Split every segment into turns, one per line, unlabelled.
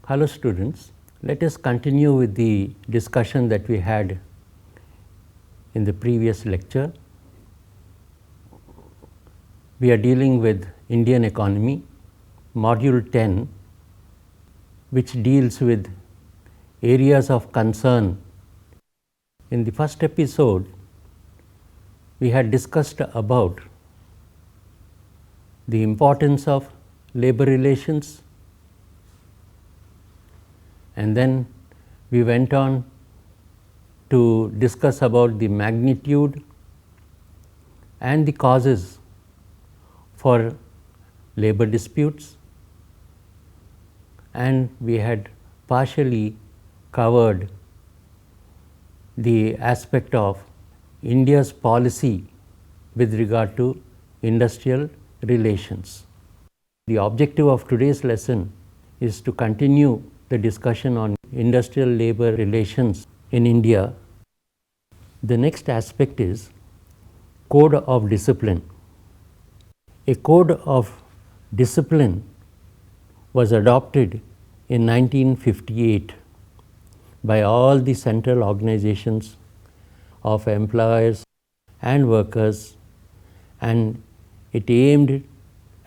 Hello students, let us continue with the discussion that we had in the previous lecture. We are dealing with Indian economy, module 10, which deals with areas of concern. In the first episode, we had discussed about the importance of labor relations, and then we went on to discuss about the magnitude and the causes for labor disputes, and we had partially covered the aspect of India's policy with regard to industrial relations. The objective of today's lesson is to continue the discussion on industrial labor relations in India. The next aspect is code of discipline. A code of discipline was adopted in 1958 by all the central organizations of employers and workers, and it aimed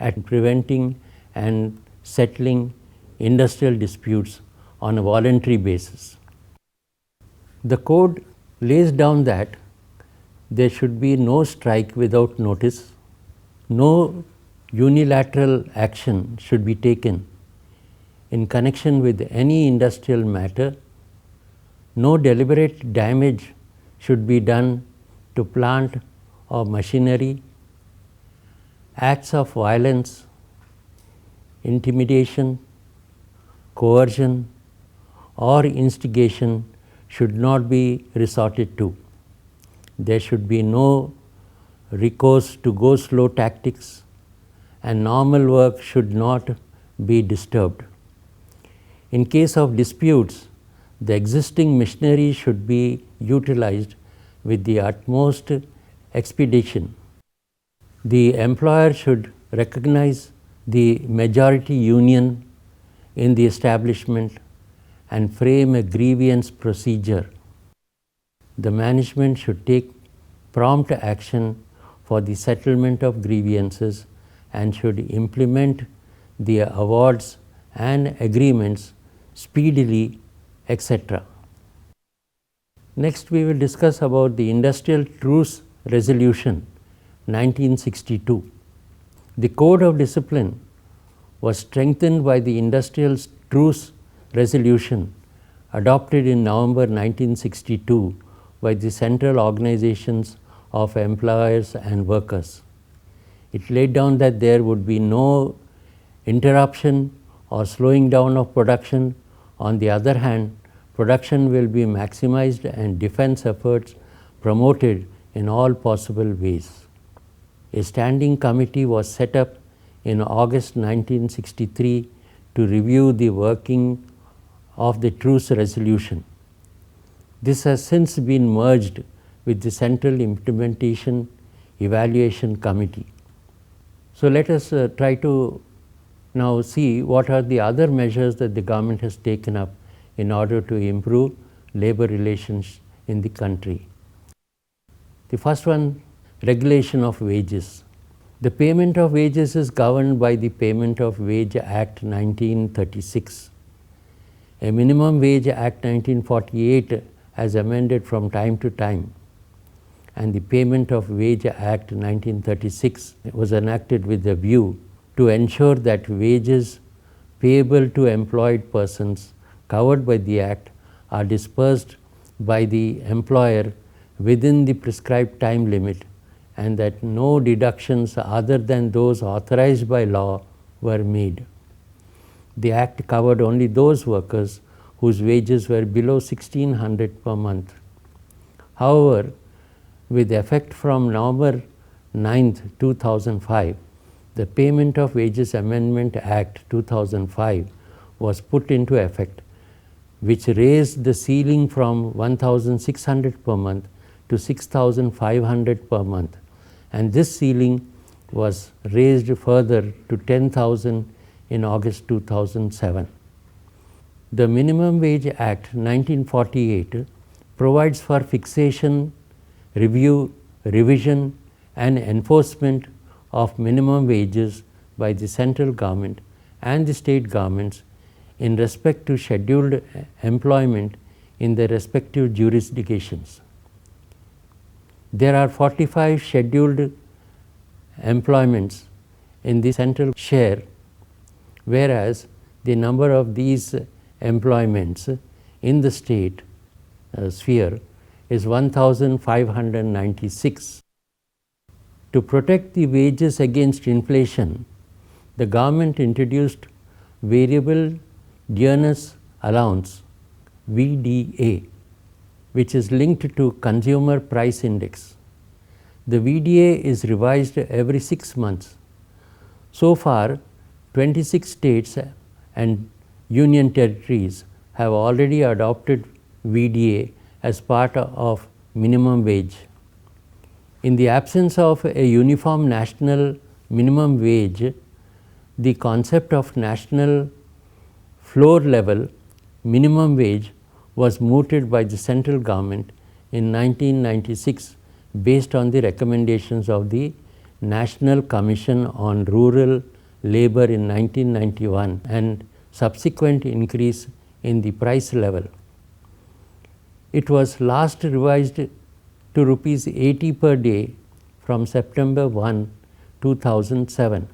at preventing and settling industrial disputes on a voluntary basis. The code lays down that there should be no strike without notice, no unilateral action should be taken in connection with any industrial matter, no deliberate damage should be done to plant or machinery, acts of violence, intimidation, coercion or instigation should not be resorted to. There should be no recourse to go slow tactics, and normal work should not be disturbed. In case of disputes, the existing machinery should be utilized with the utmost expedition. The employer should recognize the majority union in the establishment and frame a grievance procedure. The management should take prompt action for the settlement of grievances and should implement the awards and agreements speedily, etc. Next, we will discuss about the Industrial Truce Resolution 1962. The Code of Discipline was strengthened by the Industrial Truce Resolution adopted in November 1962 by the central organizations of employers and workers. It laid down that there would be no interruption or slowing down of production. On the other hand, production will be maximized and defense efforts promoted in all possible ways. A standing committee was set up in August 1963 to review the working of the truce resolution. This has since been merged with the Central Implementation Evaluation Committee. So let us try to now see what are the other measures that the government has taken up in order to improve labor relations in the country. The first one, regulation of wages. The payment of wages is governed by the Payment of Wage Act 1936. A Minimum Wage Act 1948 as amended from time to time, and the Payment of Wage Act 1936 was enacted with a view to ensure that wages payable to employed persons covered by the Act are disbursed by the employer within the prescribed time limit, and that no deductions other than those authorized by law were made. The Act covered only those workers whose wages were below 1600 per month. However, with effect from November 9, 2005, the Payment of Wages Amendment Act 2005 was put into effect, which raised the ceiling from 1,600 per month to 6,500 per month, and this ceiling was raised further to 10,000 in August 2007. The Minimum Wage Act 1948 provides for fixation, review, revision and enforcement of minimum wages by the central government and the state governments in respect to scheduled employment in their respective jurisdictions. There are 45 scheduled employments in the central share, whereas the number of these employments in the state sphere is 1596. To protect the wages against inflation, the government introduced Variable Diurnus Allowance VDA, which is linked to Consumer Price Index. The VDA is revised every 6 months. So far, 26 states and union territories have already adopted VDA as part of minimum wage. In the absence of a uniform national minimum wage, the concept of national floor level minimum wage was mooted by the central government in 1996 based on the recommendations of the National Commission on Rural Labour in 1991 and subsequent increase in the price level. It was last revised to rupees 80 per day from September 1, 2007.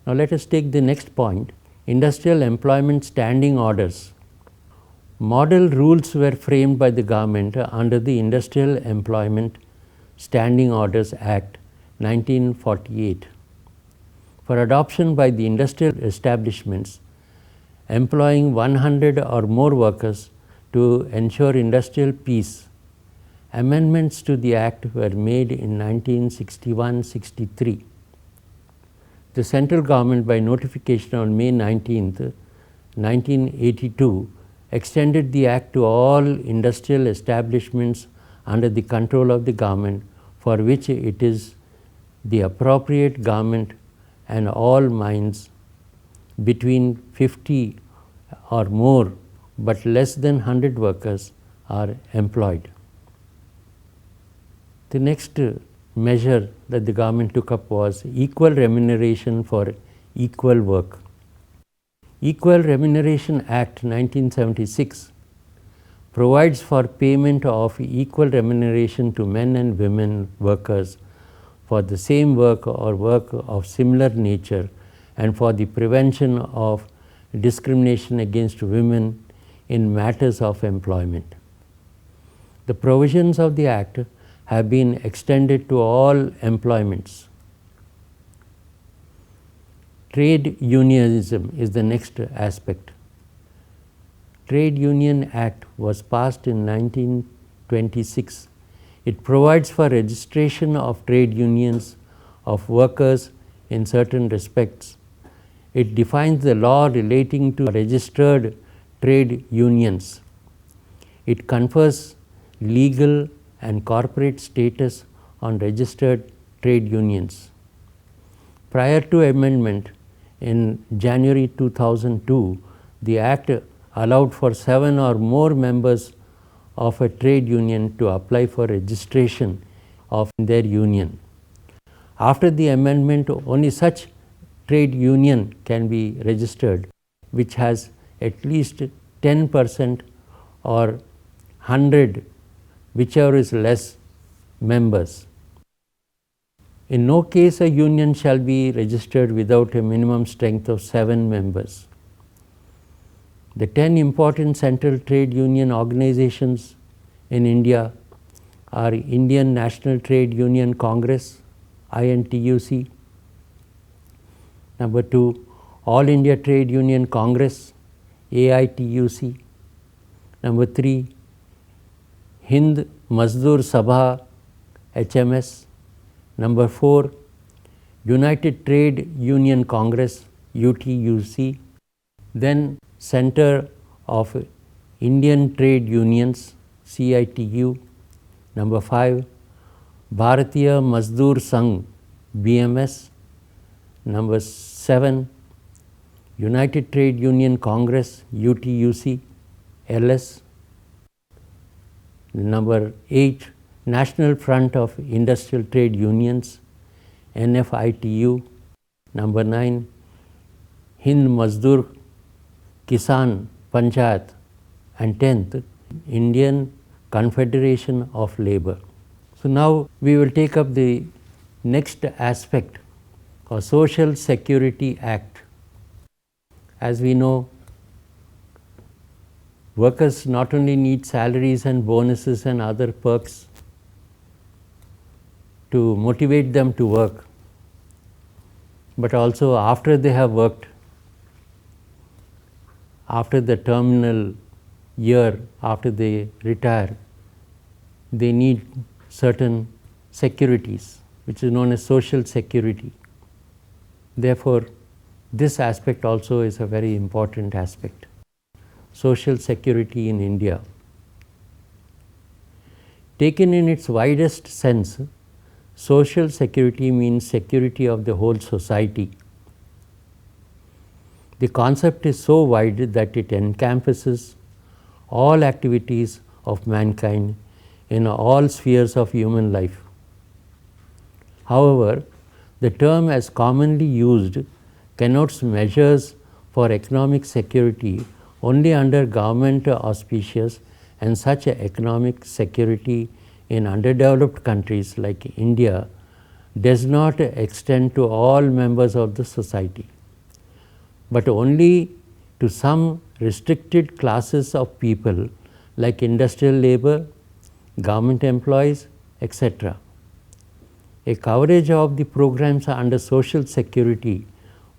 Now let us take the next point, Industrial Employment Standing Orders. Model rules were framed by the government under the Industrial Employment Standing Orders Act 1948 for adoption by the industrial establishments employing 100 or more workers to ensure industrial peace. Amendments to the Act were made in 1961-63. The central government, by notification on May 19, 1982, extended the Act to all industrial establishments under the control of the government, for which it is the appropriate government, and all mines between 50 or more but less than 100 workers are employed. The next measure that the government took up was equal remuneration for equal work. Equal Remuneration Act 1976 provides for payment of equal remuneration to men and women workers for the same work or work of similar nature, and for the prevention of discrimination against women in matters of employment. The provisions of the Act have been extended to all employments. Trade unionism is the next aspect. Trade Union Act was passed in 1926. It provides for registration of trade unions of workers in certain respects. It defines the law relating to registered trade unions. It confers legal and corporate status on registered trade unions. Prior to amendment in January 2002, the Act allowed for 7 or more members of a trade union to apply for registration of their union. After the amendment, only such trade union can be registered which has at least 10% or 100, whichever is less, members. In no case a union shall be registered without a minimum strength of 7 members. The 10 important central trade union organizations in India are Indian National Trade Union Congress, INTUC. Number 2, All India Trade Union Congress, AITUC. Number 3, Hind Mazdoor Sabha, HMS. Number 4, United Trade Union Congress, UTUC. Then Center of Indian Trade Unions, CITU. Number 5, Bharatiya Mazdoor Sangh, BMS. Number 7, United Trade Union Congress, UTUC, LS. Number 8, National Front of Industrial Trade Unions, NFITU. Number 9, Hind Mazdoor Kisan Panchayat. And 10th, Indian Confederation of Labour. So now we will take up the next aspect of Social Security Act. As we know, workers not only need salaries and bonuses and other perks to motivate them to work, but also after they have worked, after the terminal year, after they retire, they need certain securities, which is known as social security. Therefore, this aspect also is a very important aspect. Social security in India. Taken in its widest sense, social security means security of the whole society. The concept is so wide that it encompasses all activities of mankind in all spheres of human life. However, the term as commonly used connotes measures for economic security only under government auspices, and such economic security in underdeveloped countries like India does not extend to all members of the society, but only to some restricted classes of people like industrial labor, government employees, etc. A coverage of the programs under social security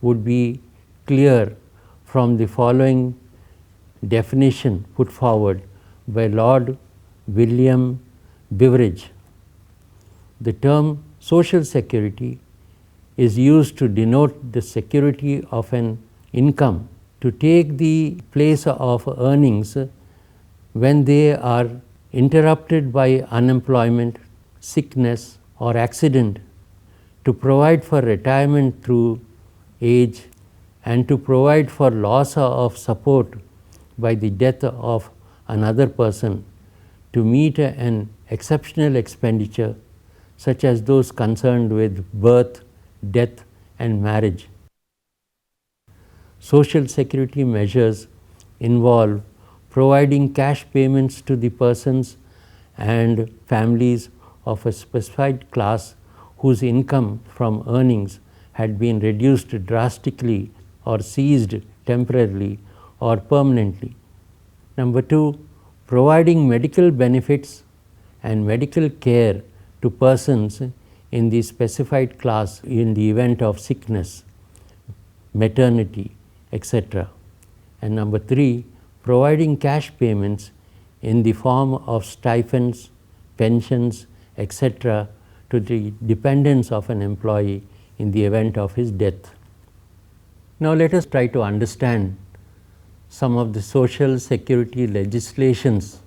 would be clear from the following definition put forward by Lord William Beveridge. The term social security is used to denote the security of an income to take the place of earnings when they are interrupted by unemployment, sickness, or accident, to provide for retirement through age, and to provide for loss of support by the death of another person, to meet an exceptional expenditure such as those concerned with birth, death, and marriage. Social security measures involve providing cash payments to the persons and families of a specified class whose income from earnings had been reduced drastically or ceased temporarily or permanently. Number 2, providing medical benefits and medical care to persons in the specified class in the event of sickness, maternity, etc. And number 3, providing cash payments in the form of stipends, pensions, etc. to the dependents of an employee in the event of his death. Now let us try to understand some of the social security legislations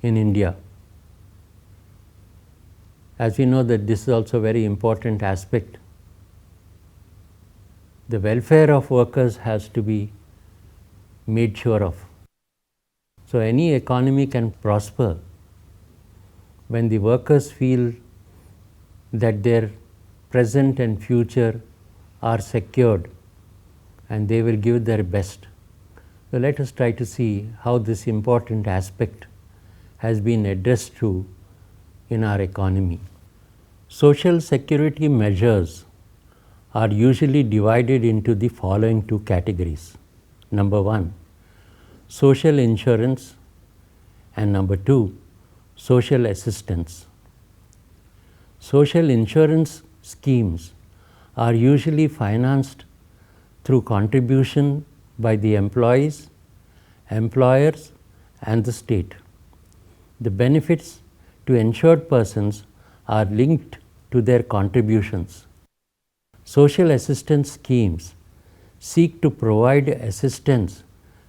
in India. As we know that this is also a very important aspect. The welfare of workers has to be made sure of. So any economy can prosper when the workers feel that their present and future are secured and they will give their best. So let us try to see how this important aspect has been addressed to in our economy. Social security measures are usually divided into the following 2 categories. Number 1, social insurance, and number 2, social assistance. Social insurance schemes are usually financed through contribution by the employees, employers, and the state. The benefits to insured persons are linked to their contributions. Social assistance schemes seek to provide assistance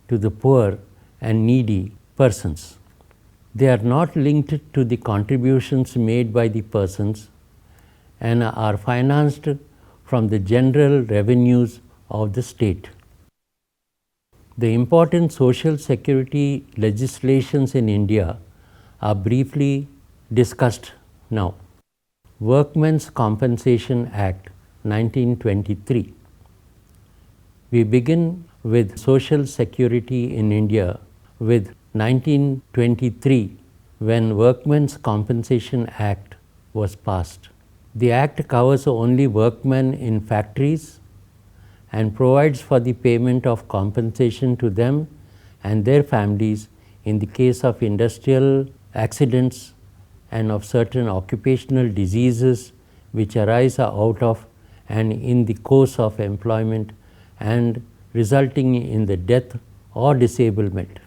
to the poor and needy persons. They are not linked to the contributions made by the persons and are financed from the general revenues of the state. The important social security legislations in India are briefly discussed now. Workmen's Compensation Act 1923. We begin with social security in India with 1923, when Workmen's Compensation Act was passed. The act covers only workmen in factories and provides for the payment of compensation to them and their families in the case of industrial accidents and of certain occupational diseases which arise out of and in the course of employment and resulting in the death or disablement.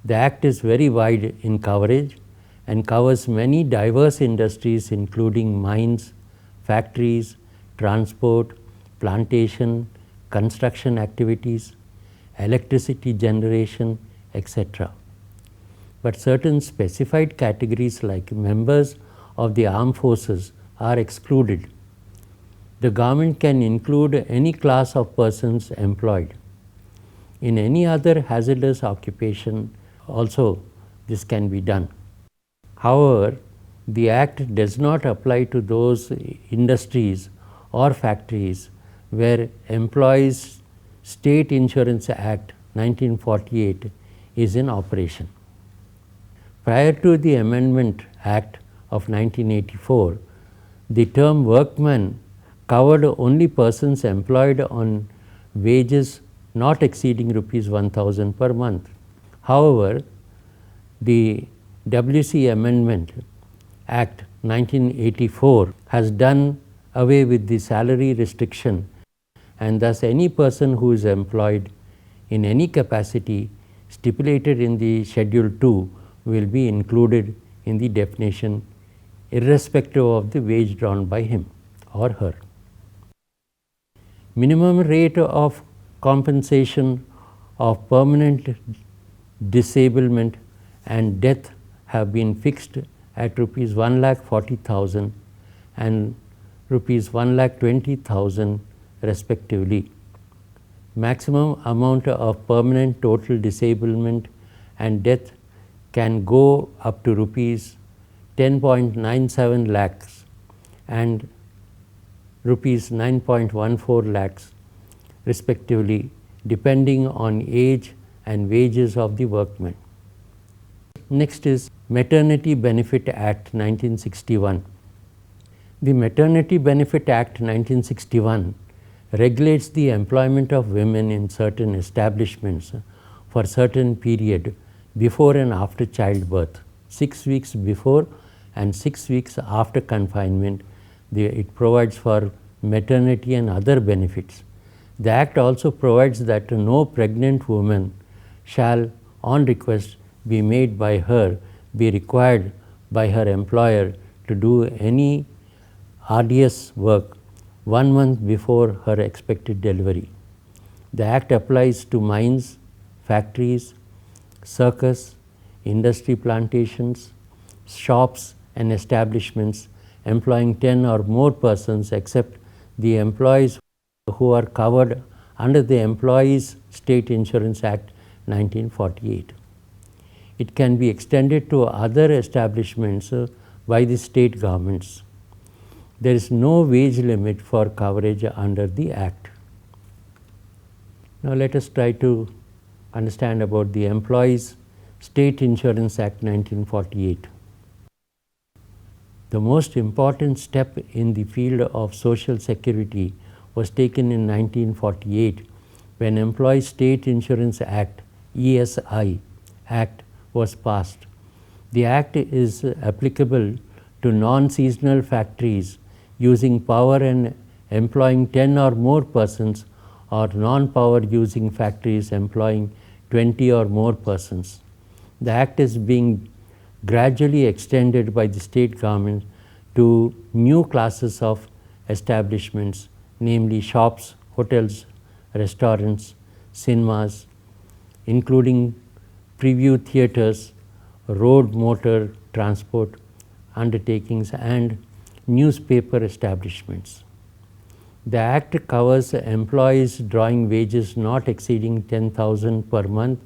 The act is very wide in coverage and covers many diverse industries including mines, factories, transport, plantation, construction activities, electricity generation, etc. But certain specified categories like members of the armed forces are excluded. The government can include any class of persons employed. In any other hazardous occupation also this can be done. However, the Act does not apply to those industries or factories where Employees State Insurance Act 1948 is in operation. Prior to the Amendment Act of 1984, the term workman covered only persons employed on wages not exceeding rupees 1,000 per month. However, the WC Amendment Act 1984 has done away with the salary restriction, and thus any person who is employed in any capacity stipulated in the Schedule 2 will be included in the definition irrespective of the wage drawn by him or her. Minimum rate of compensation of permanent disablement and death have been fixed at rupees 1,40,000 and rupees 1,20,000 respectively. Maximum amount of permanent total disablement and death can go up to rupees 10.97 lakhs and rupees 9.14 lakhs respectively, depending on age and wages of the workmen. Next is Maternity Benefit Act 1961. The Maternity Benefit Act 1961 regulates the employment of women in certain establishments for certain period before and after childbirth, 6 weeks before and 6 weeks after confinement. It provides for maternity and other benefits. The Act also provides that no pregnant woman shall, on request, be made by her, be required by her employer to do any arduous work 1 month before her expected delivery. The Act applies to mines, factories, circus, industry plantations, shops and establishments employing 10 or more persons except the employees who are covered under the Employees State Insurance Act 1948. It can be extended to other establishments by the state governments. There is no wage limit for coverage under the Act. Now let us try to understand about the Employees State Insurance Act 1948. The most important step in the field of social security was taken in 1948 when Employees State Insurance Act ESI Act was passed. The Act is applicable to non-seasonal factories using power and employing 10 or more persons, or non-power using factories employing 20 or more persons. The Act is being gradually extended by the state government to new classes of establishments, namely shops, hotels, restaurants, cinemas, including preview theatres, road motor transport undertakings and newspaper establishments. The Act covers employees drawing wages not exceeding 10,000 per month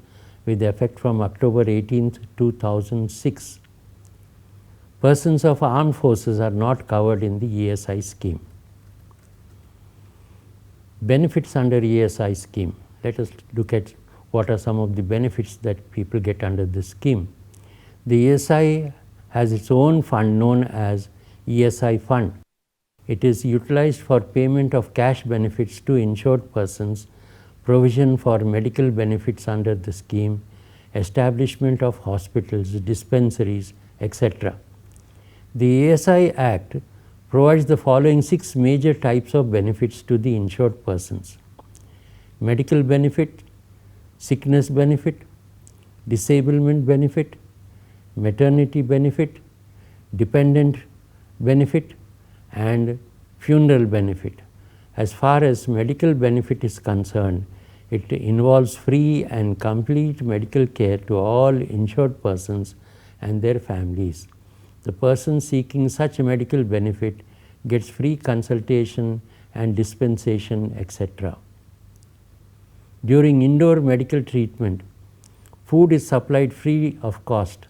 with effect from October 18, 2006. Persons of armed forces are not covered in the ESI scheme. Benefits under ESI scheme. Let us look at what are some of the benefits that people get under this scheme. The ESI has its own fund known as ESI fund. It is utilized for payment of cash benefits to insured persons, provision for medical benefits under the scheme, establishment of hospitals, dispensaries, etc. The ESI Act provides the following 6 major types of benefits to the insured persons: medical benefit, sickness benefit, disablement benefit, maternity benefit, dependent benefit, and funeral benefit. As far as medical benefit is concerned, it involves free and complete medical care to all insured persons and their families. The person seeking such a medical benefit gets free consultation and dispensation, etc. During indoor medical treatment, food is supplied free of cost.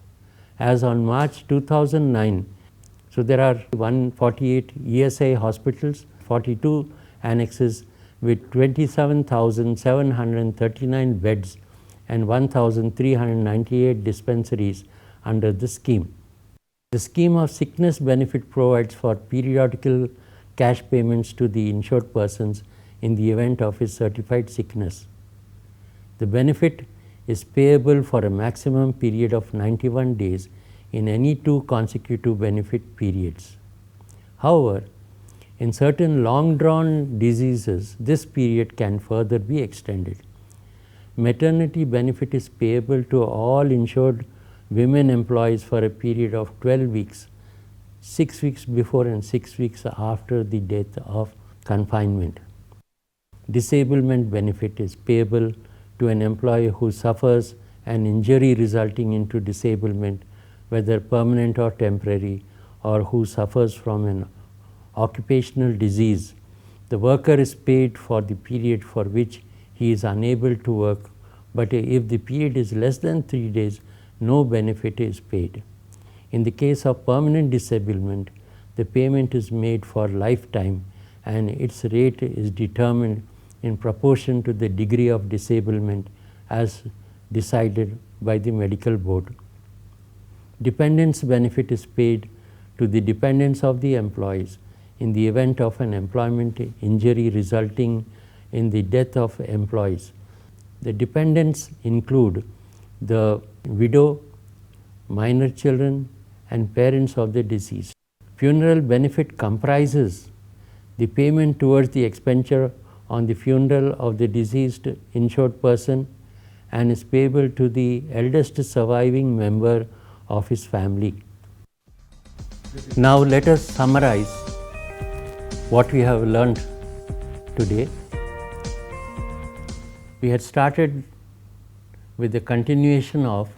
As on March 2009, so there are 148 ESI hospitals, 42 annexes with 27,739 beds and 1,398 dispensaries under the scheme. The scheme of sickness benefit provides for periodical cash payments to the insured persons in the event of his certified sickness. The benefit is payable for a maximum period of 91 days in any 2 consecutive benefit periods. However, in certain long-drawn diseases, this period can further be extended. Maternity benefit is payable to all insured women employees for a period of 12 weeks, 6 weeks before and 6 weeks after the death of confinement. Disablement benefit is payable to an employee who suffers an injury resulting into disablement, whether permanent or temporary, or who suffers from an occupational disease. The worker is paid for the period for which he is unable to work, but if the period is less than 3 days, no benefit is paid. In the case of permanent disablement, the payment is made for lifetime and its rate is determined in proportion to the degree of disablement as decided by the medical board. Dependence benefit is paid to the dependents of the employees in the event of an employment injury resulting in the death of employees. The dependents include the widow, minor children, and parents of the deceased. Funeral benefit comprises the payment towards the expenditure on the funeral of the deceased insured person and is payable to the eldest surviving member of his family. Now let us summarize what we have learned today. We had started with the continuation of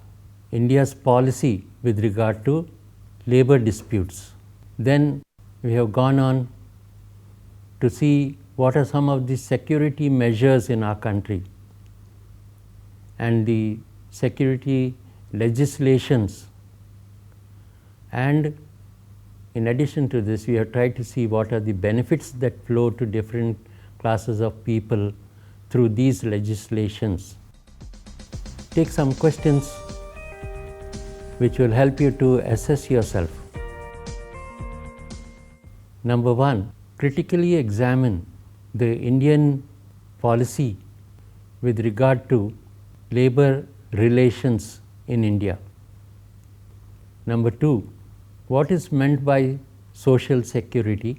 India's policy with regard to labor disputes. Then we have gone on to see what are some of the security measures in our country and the security legislations. And in addition to this, we have tried to see what are the benefits that flow to different classes of people through these legislations. Take some questions which will help you to assess yourself. Number 1, critically examine the Indian policy with regard to labor relations in India. Number 2, what is meant by social security?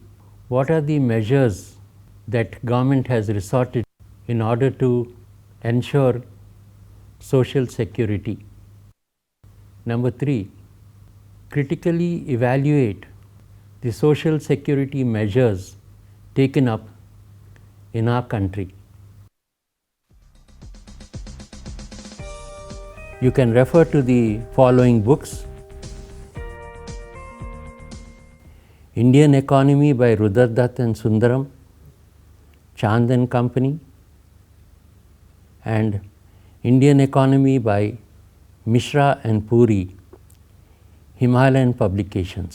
What are the measures that government has resorted in order to ensure social security? Number 3, critically evaluate the social security measures taken up in our country. You can refer to the following books: Indian Economy by Rudradatta and Sundaram, Chand and Company, and Indian Economy by Mishra and Puri, Himalayan Publications.